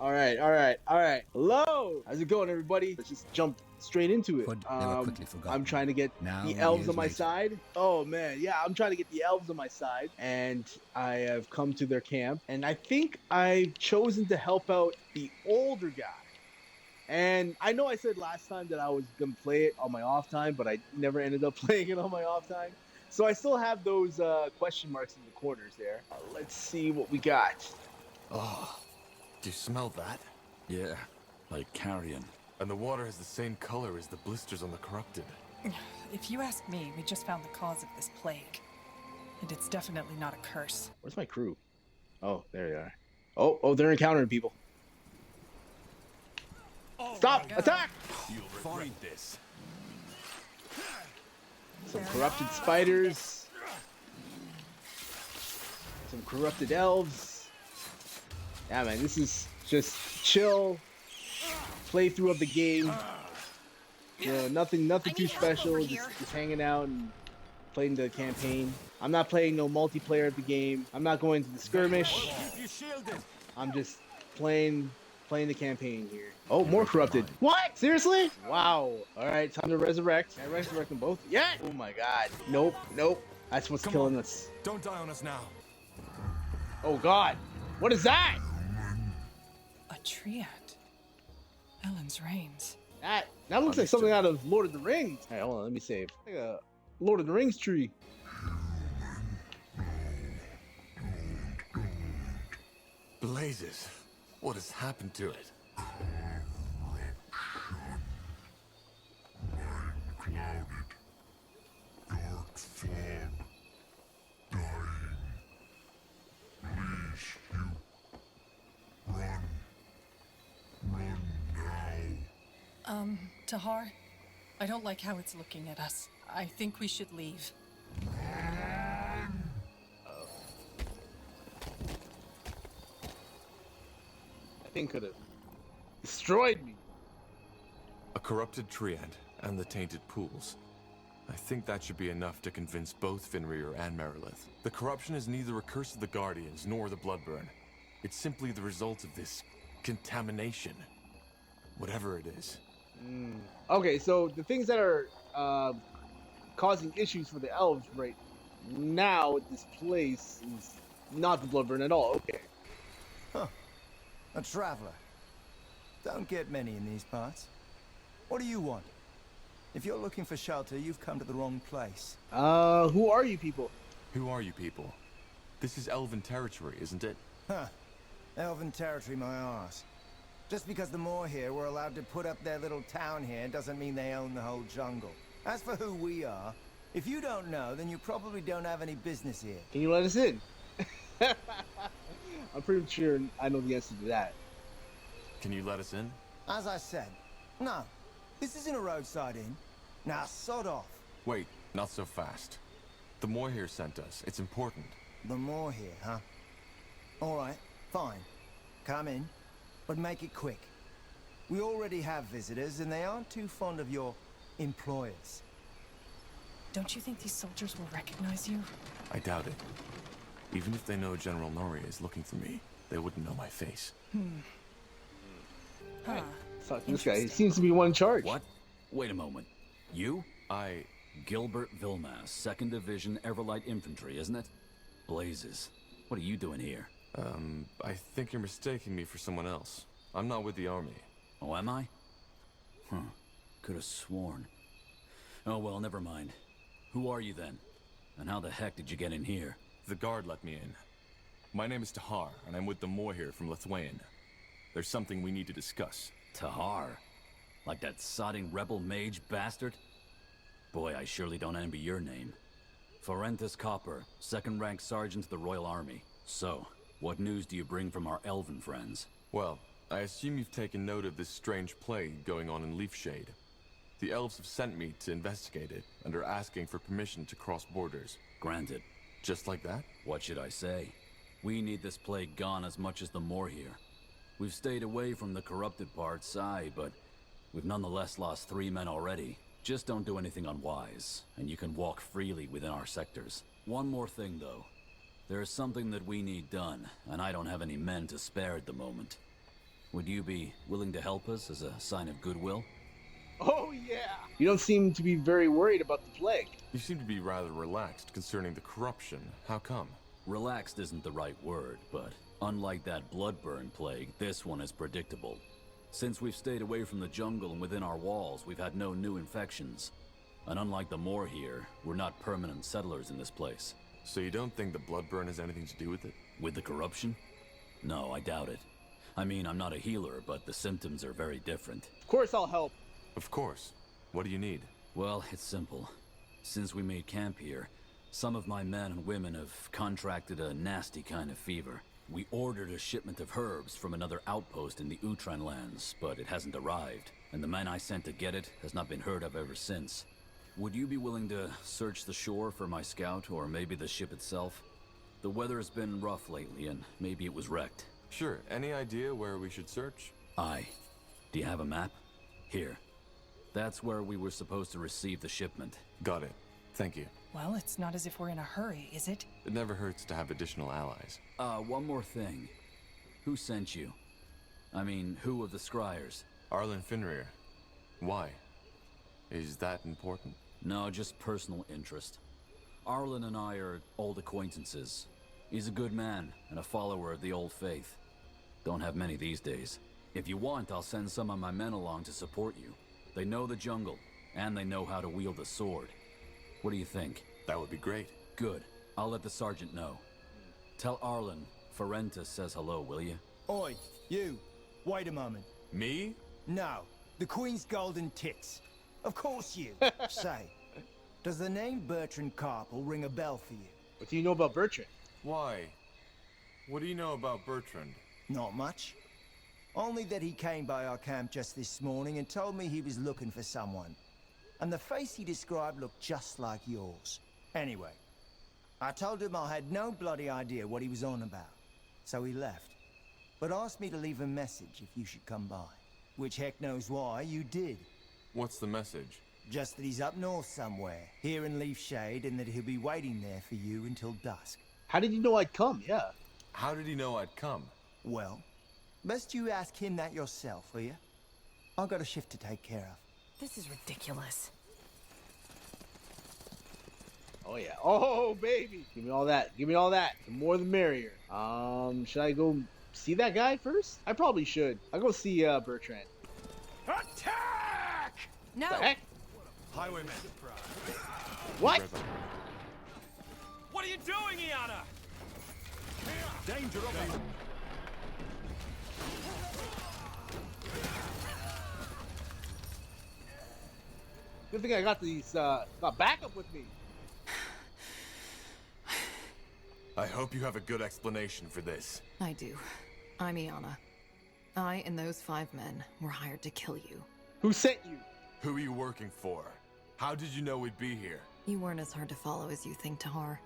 All right. Hello. How's it going, everybody? Let's just jump straight into it. They were quickly I'm forgotten. trying to get Now, the elves years on my later. side. Oh man, yeah, I'm trying to get the elves on my side, and I have come to their camp, and I think I've chosen to help out the older guy. And I know I said last time that I was gonna play it on my off time, but I never ended up playing it on my off time. So I still have those question marks in the corners there. Let's see what we got. Oh, do you smell that? Yeah, like carrion. And the water has the same color as the blisters on the corrupted. If you ask me, we just found the cause of this plague. And it's definitely not a curse. Where's my crew? Oh, there they are. Oh, they're encountering people. Stop! Attack! You'll find this. Some corrupted spiders. Some corrupted elves. Yeah, man, this is just chill playthrough of the game. You know, nothing too special. Just hanging out and playing the campaign. I'm not playing no multiplayer of the game. I'm not going to the skirmish. I'm just playing the campaign here. Oh, more corrupted. What? Seriously? Wow. All right, time to resurrect. Can I resurrect them both? Yeah. Oh my god. Nope. That's what's killing us. Don't die on us now. Oh god. What is that? A triad. Ellen's reigns. That looks like something out of Lord of the Rings. Hey, hold on, let me save. Like a Lord of the Rings tree. Blazes. What has happened to it? Dark fog. Dying. Please, you. Run. Run now. Tahar, I don't like how it's looking at us. I think we should leave. That thing could have destroyed me. A corrupted triad and the tainted pools. I think that should be enough to convince both Fenrir and Merilith. The corruption is neither a curse of the Guardians nor the Bloodburn. It's simply the result of this contamination. Whatever it is. Okay, so the things that are causing issues for the elves right now at this place is not the Bloodburn at all. Okay. Huh. A traveler. Don't get many in these parts. What do you want? If you're looking for shelter, you've come to the wrong place. Who are you people? Who are you people? This is Elven territory, isn't it? Huh. Elven territory, my arse. Just because the Moor here were allowed to put up their little town here doesn't mean they own the whole jungle. As for who we are, if you don't know, then you probably don't have any business here. Can you let us in? I'm pretty sure I know the answer to that. Can you let us in? As I said, no. This isn't a roadside inn. Now, sod off. Wait, not so fast. The Moor here sent us. It's important. The Moor here, huh? Alright, fine. Come in, but make it quick. We already have visitors, and they aren't too fond of your employers. Don't you think these soldiers will recognize you? I doubt it. Even if they know General Noria is looking for me, they wouldn't know my face. Huh. Talk to this guy. He seems to be one in charge. What? Wait a moment. You? I... Gilbert Vilmas, 2nd Division Everlight Infantry, isn't it? Blazes. What are you doing here? I think you're mistaking me for someone else. I'm not with the army. Oh, am I? Huh. Could have sworn. Oh, well, never mind. Who are you then? And how the heck did you get in here? The guard let me in. My name is Tahar, and I'm with the Moor here from Lithuania. There's something we need to discuss. Tahar? Like that sodding rebel mage bastard? Boy, I surely don't envy your name. Forenthus Copper, 2nd rank sergeant to the Royal Army. So, what news do you bring from our elven friends? Well, I assume you've taken note of this strange plague going on in Leafshade. The elves have sent me to investigate it, and are asking for permission to cross borders. Granted. Just like that? What should I say? We need this plague gone as much as the Moor here. We've stayed away from the corrupted parts, aye, but we've nonetheless lost 3 men already. Just don't do anything unwise, and you can walk freely within our sectors. One more thing, though. There is something that we need done, and I don't have any men to spare at the moment. Would you be willing to help us as a sign of goodwill? Oh yeah! You don't seem to be very worried about the plague. You seem to be rather relaxed concerning the corruption. How come? Relaxed isn't the right word, but unlike that bloodburn plague, this one is predictable. Since we've stayed away from the jungle and within our walls, we've had no new infections. And unlike the Moor here, we're not permanent settlers in this place. So you don't think the bloodburn has anything to do with it? With the corruption? No, I doubt it. I mean, I'm not a healer, but the symptoms are very different. Of course I'll help. Of course. What do you need? Well, it's simple. Since we made camp here, some of my men and women have contracted a nasty kind of fever. We ordered a shipment of herbs from another outpost in the Utran lands, but it hasn't arrived, and the man I sent to get it has not been heard of ever since. Would you be willing to search the shore for my scout, or maybe the ship itself? The weather's been rough lately, and maybe it was wrecked. Sure. Any idea where we should search? Aye. Do you have a map? Here. That's where we were supposed to receive the shipment. Got it. Thank you. Well, it's not as if we're in a hurry, is it? It never hurts to have additional allies. One more thing. Who sent you? I mean, who of the Scryers? Arlen Finrir. Why? Is that important? No, just personal interest. Arlen and I are old acquaintances. He's a good man and a follower of the old faith. Don't have many these days. If you want, I'll send some of my men along to support you. They know the jungle, and they know how to wield a sword. What do you think? That would be great. Good. I'll let the sergeant know. Tell Arlen Ferentus says hello, will you? Oi, you. Wait a moment. Me? No, the Queen's golden tits. Of course you. Say, does the name Bertrand Carpel ring a bell for you? What do you know about Bertrand? Why? What do you know about Bertrand? Not much. Only that he came by our camp just this morning and told me he was looking for someone. And the face he described looked just like yours. Anyway, I told him I had no bloody idea what he was on about. So he left. But asked me to leave a message if you should come by. Which heck knows why you did. What's the message? Just that he's up north somewhere, here in Leaf Shade, and that he'll be waiting there for you until dusk. How did you know I'd come? Yeah. How did he know I'd come? Well, best you ask him that yourself, will you? I've got a shift to take care of. This is ridiculous. Oh yeah. Oh baby. Give me all that. Give me all that. The more the merrier. Should I go see that guy first? I probably should. I'll go see Bertrand. Attack! No! The heck? Highwayman. What? What are you doing, Iana? Danger up ahead. Good thing I got these got backup with me. I hope you have a good explanation for this. I do. I'm Iana. I and those 5 men were hired to kill you. Who sent you? Who are you working for? How did you know we'd be here? You weren't as hard to follow as you think, Tahar.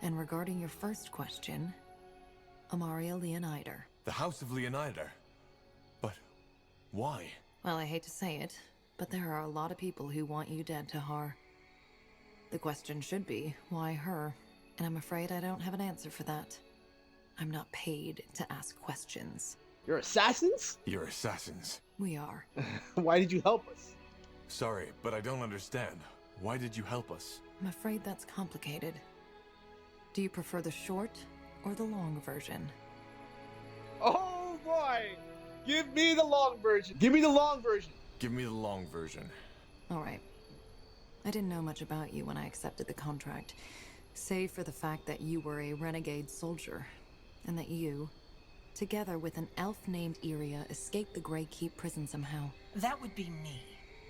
And regarding your first question, Amaria Leonider. The House of Leonider? But why? Well, I hate to say it, but there are a lot of people who want you dead, Tahar. The question should be, why her? And I'm afraid I don't have an answer for that. I'm not paid to ask questions. You're assassins? You're assassins. We are. Why did you help us? Sorry, but I don't understand. Why did you help us? I'm afraid that's complicated. Do you prefer the short or the long version? Oh boy! Give me the long version. Give me the long version. Give me the long version. All right. I didn't know much about you when I accepted the contract, save for the fact that you were a renegade soldier, and that you, together with an elf named Iria, escaped the Grey Keep prison somehow. That would be me.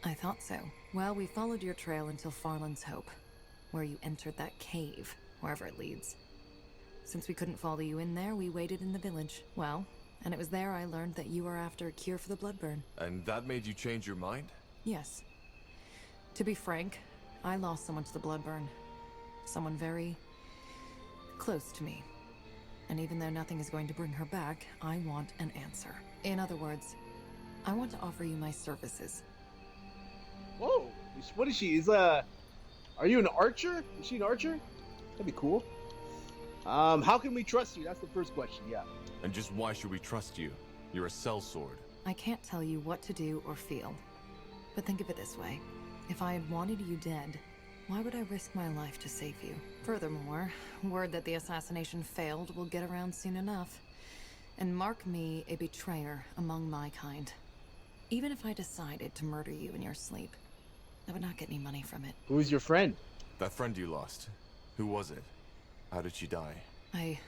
I thought so. Well, we followed your trail until Farland's Hope, where you entered that cave, wherever it leads. Since we couldn't follow you in there, we waited in the village. Well, and it was there I learned that you were after a cure for the bloodburn. And that made you change your mind? Yes. To be frank, I lost someone to the bloodburn. Someone very close to me. And even though nothing is going to bring her back, I want an answer. In other words, I want to offer you my services. Whoa! What is she? Are you an archer? Is she an archer? That'd be cool. How can we trust you? That's the first question. Yeah. And just why should we trust you? You're a sellsword. I can't tell you what to do or feel. But think of it this way. If I had wanted you dead, why would I risk my life to save you? Furthermore, word that the assassination failed will get around soon enough. And mark me a betrayer among my kind. Even if I decided to murder you in your sleep, I would not get any money from it. Who's your friend? That friend you lost. Who was it? How did she die? I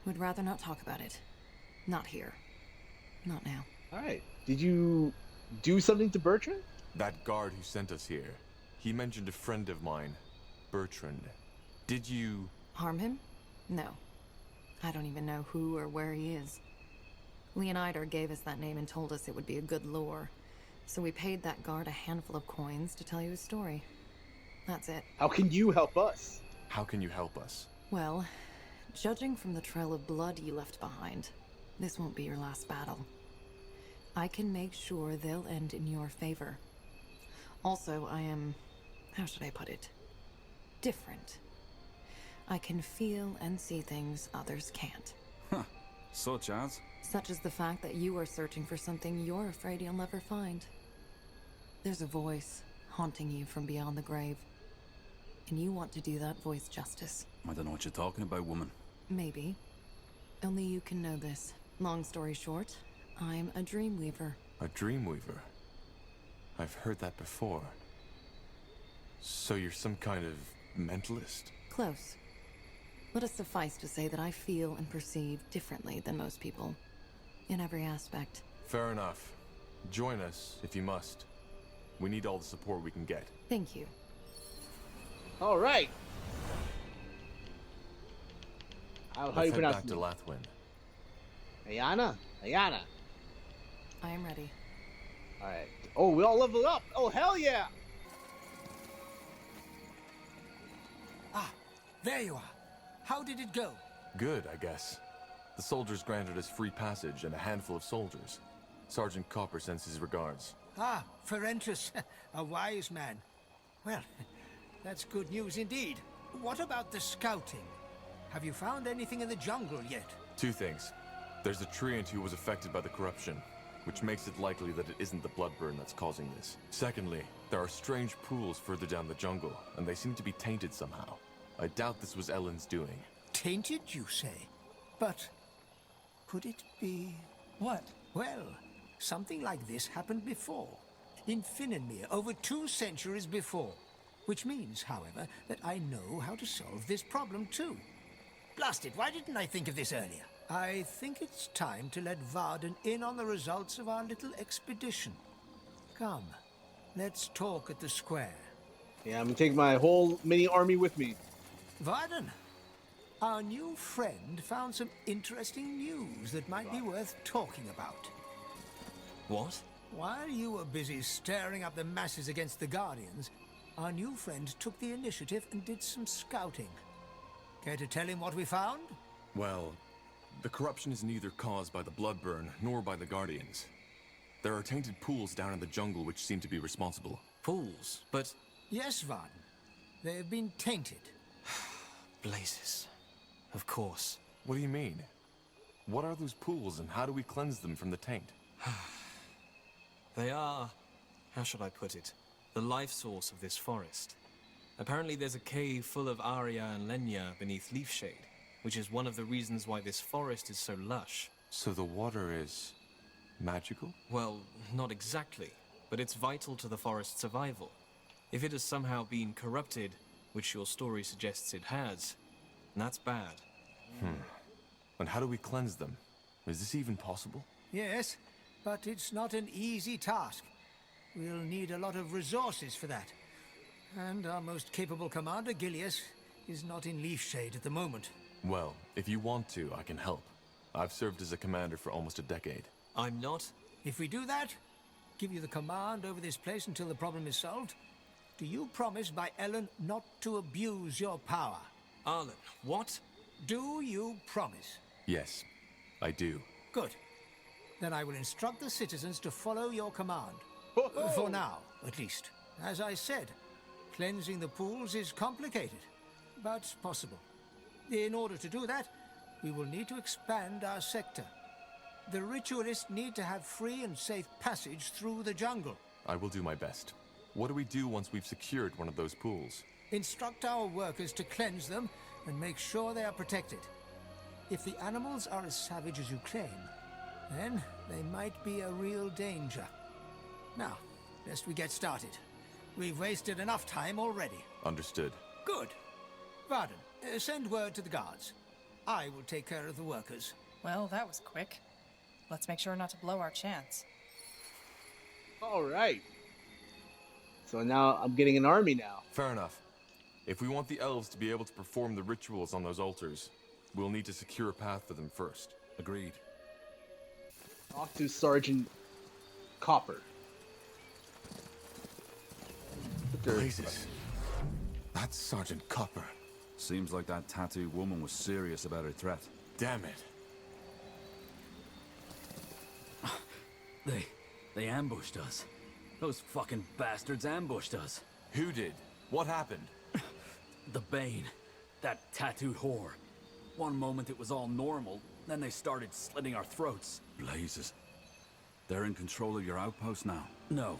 would rather not talk about it. Not here. Not now. Alright. Did you do something to Bertrand? That guard who sent us here. He mentioned a friend of mine, Bertrand. Did you... Harm him? No. I don't even know who or where he is. Leonider gave us that name and told us it would be a good lure. So we paid that guard a handful of coins to tell you his story. That's it. How can you help us? How can you help us? Well, judging from the trail of blood you left behind, this won't be your last battle. I can make sure they'll end in your favor. Also, I am... how should I put it? Different. I can feel and see things others can't. Huh. Such as? Such as the fact that you are searching for something you're afraid you'll never find. There's a voice haunting you from beyond the grave. And you want to do that voice justice. I don't know what you're talking about, woman. Maybe. Only you can know this. Long story short, I'm a dreamweaver. A dreamweaver? I've heard that before. So you're some kind of mentalist? Close. Let it suffice to say that I feel and perceive differently than most people. In every aspect. Fair enough. Join us, if you must. We need all the support we can get. Thank you. Alright. How Let's you head pronounce back it? to Lathwin. Ayana? Ayana. I am ready. Alright. Oh, we all leveled up! Oh, hell yeah! Ah, there you are. How did it go? Good, I guess. The soldiers granted us free passage and a handful of soldiers. Sergeant Copper sends his regards. Ah, Ferentrus, a wise man. Well, that's good news indeed. What about the scouting? Have you found anything in the jungle yet? Two things. There's a treant who was affected by the corruption, which makes it likely that it isn't the bloodburn that's causing this. Secondly, there are strange pools further down the jungle, and they seem to be tainted somehow. I doubt this was Ellen's doing. Tainted, you say? But could it be... What? Well, something like this happened before. In Finnenmere, over 2 centuries before. Which means, however, that I know how to solve this problem too. Blast it, why didn't I think of this earlier? I think it's time to let Varden in on the results of our little expedition. Come, let's talk at the square. Yeah, I'm gonna take my whole mini army with me. Varden, our new friend found some interesting news that might be worth talking about. What? While you were busy stirring up the masses against the Guardians, our new friend took the initiative and did some scouting. Care to tell him what we found? Well, the corruption is neither caused by the bloodburn nor by the Guardians. There are tainted pools down in the jungle which seem to be responsible. Pools? But... Yes, Varden. They have been tainted. blazes. Of course. What do you mean? What are those pools and how do we cleanse them from the taint? They are... how should I put it? The life source of this forest. Apparently there's a cave full of Aria and Lenya beneath Leafshade, which is one of the reasons why this forest is so lush. So the water is... magical? Well, not exactly, but it's vital to the forest's survival. If it has somehow been corrupted, which your story suggests it has, that's bad. And how do we cleanse them? Is this even possible? Yes, but it's not an easy task. We'll need a lot of resources for that. And our most capable commander, Gilius, is not in Leafshade at the moment. Well, if you want to, I can help. I've served as a commander for almost a decade. I'm not? If we do that, give you the command over this place until the problem is solved, do you promise by Ellen not to abuse your power? Arlen, what? Do you promise? Yes, I do. Good. Then I will instruct the citizens to follow your command. For now, at least. As I said, cleansing the pools is complicated, but possible. In order to do that, we will need to expand our sector. The ritualists need to have free and safe passage through the jungle. I will do my best. What do we do once we've secured one of those pools? Instruct our workers to cleanse them and make sure they are protected. If the animals are as savage as you claim, then they might be a real danger. Now, best we get started. We've wasted enough time already. Understood. Good. Varden, send word to the guards. I will take care of the workers. Well, that was quick. Let's make sure not to blow our chance. All right. So now I'm getting an army now. Fair enough. If we want the elves to be able to perform the rituals on those altars, we'll need to secure a path for them first. Agreed. Talk to Sergeant Copper. Blazes. That's Sergeant Copper. Seems like that tattooed woman was serious about her threat. Damn it. They ambushed us. Those fucking bastards ambushed us. Who did? What happened? The Bane. That tattooed whore. One moment it was all normal, then they started slitting our throats. Blazes. They're in control of your outpost now? No.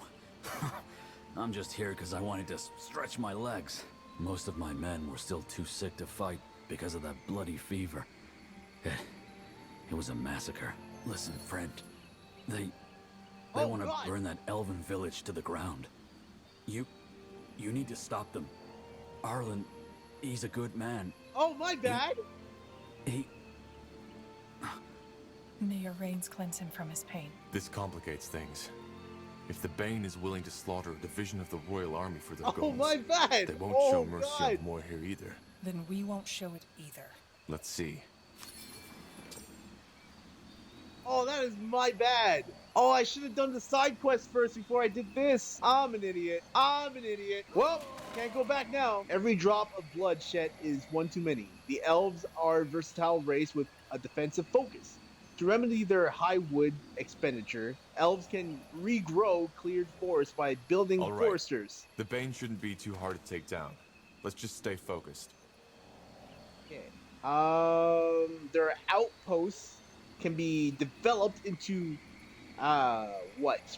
I'm just here because I wanted to stretch my legs. Most of my men were still too sick to fight because of that bloody fever. It was a massacre. Listen, friend. They want to burn that elven village to the ground. You need to stop them. Arlen, he's a good man. Oh, my bad. He May your rains cleanse him from his pain. This complicates things. If the Bane is willing to slaughter a division of the Royal Army for their goals, my bad. they won't show mercy on more here either. Then we won't show it either. Let's see. Oh, that is my bad. Oh, I should have done the side quest first before I did this. I'm an idiot. Well, can't go back now. Every drop of blood shed is one too many. The elves are a versatile race with a defensive focus. To remedy their high wood expenditure, elves can regrow cleared forests by building All right. foresters. The Bane shouldn't be too hard to take down. Let's just stay focused. Okay. Their outposts can be developed into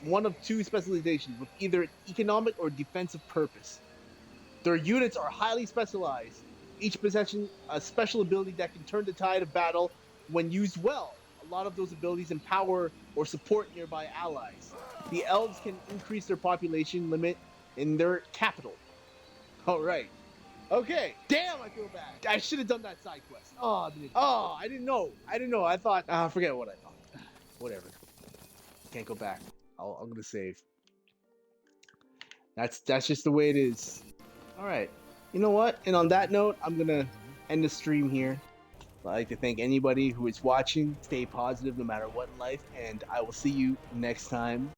one of two specializations with either an economic or defensive purpose. Their units are highly specialized, each possessing a special ability that can turn the tide of battle when used well. A lot of those abilities empower or support nearby allies. The elves can increase their population limit in their capital. All right. Okay. Damn, I feel bad. I should have done that side quest. I didn't know. I thought. Forget what I thought. Whatever. Can't go back. I'm gonna save. That's just the way it is. All right. You know what? And on that note, I'm gonna end the stream here. I'd like to thank anybody who is watching. Stay positive no matter what in life, and I will see you next time.